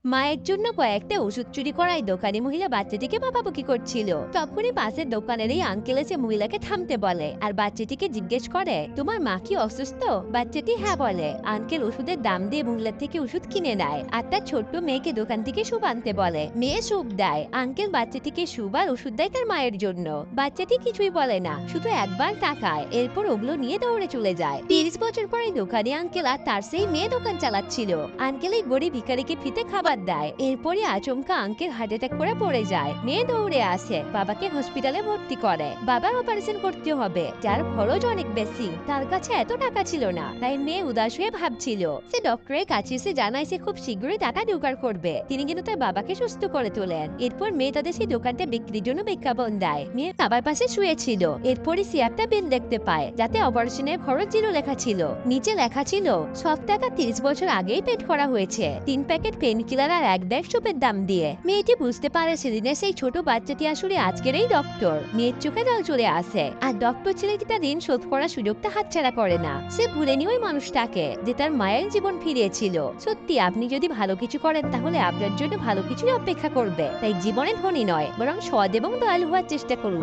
মায়ের জন্য কয়েকটা ওষুধ চুরি করায় দোকানি মহিলা বাচ্চাটিকে বকাবকি করছিল। তখনই পাশের দোকানের এই আঙ্কেল এসে মহিলাকে থামতে বলে আর বাচ্চাটিকে জিজ্ঞেস করে, তোমার মা কি অসুস্থ? বাচ্চাটি হ্যাঁ বলে। আঙ্কেল ওষুধের দাম দিয়ে মহিলার থেকে ওষুধ কিনে নেয় আর তার ছোট্ট মেয়েকে দোকান থেকে স্যুপ আনতে বলে। মেয়ে স্যুপ দেয়, আঙ্কেল বাচ্চাটিকে স্যুপ আর ওষুধ দেয় তার মায়ের জন্য। বাচ্চাটি কিছুই বলে না, শুধু একবার তাকায়, এরপর ওগুলো নিয়ে দৌড়ে চলে যায়। 30 বছর পরে দোকানি আঙ্কেল আর তার সেই মেয়ে দোকান চালাচ্ছিল। আঙ্কেল এই গরিব ভিখারিকে ফ্রিতে খাবার দেয়। এরপরই আচমকা আঙ্কেল হার্ট অ্যাটাক করে পড়ে যায়। মেয়ে দৌড়ে আসে, বাবাকে হসপিটালে ভর্তি করে। বাবার অপারেশন করতে হবে, যার খরচ অনেক বেশি। তার কাছে এত টাকা ছিল না, তাই মেয়ে উদাস হয়ে ভাবছিল। সে ডক্টরের কাছে এসে জানায় সে খুব শীঘ্রই টাকা জোগাড় করবে। তিনি কিন্তু তার বাবাকে সুস্থ করে তোলেন। এরপর মেয়ে তাদের সেই দোকানটা বিক্রির জন্য বিজ্ঞাপন দেয়। মেয়ে বাবার পাশে শুয়েছিল। এরপরই সে একটা বিল দেখতে পায়, যাতে অপারেশনের খরচ 0 লেখা ছিল। নিচে লেখা ছিল, সব টাকা 30 বছর আগেই পেড করা হয়েছে 3 প্যাকেট পেন কিলার আর 1 ব্যাগ সুপের দাম দিয়ে। মেয়েটি বুঝতে পারে সেদিনের সেই ছোট বাচ্চাটি আসলে আজকের এই ডক্টর। মেয়ের চোখে জল চলে আসে, আর ডক্টর ছেলেটি তার ঋণ শোধ করার সুযোগটা হাতছাড়া করে না। সে ভুলেনি ওই মানুষটাকে, যে তার মায়ের জীবন ফিরিয়েছিল। সত্যি আপনি যদি ভালো কিছু করেন, তাহলে আপনার জন্য ভালো কিছুই অপেক্ষা করবে। তাই জীবনে ধনী নয়, বরং সৎ এবং দয়ালু হওয়ার চেষ্টা করুন।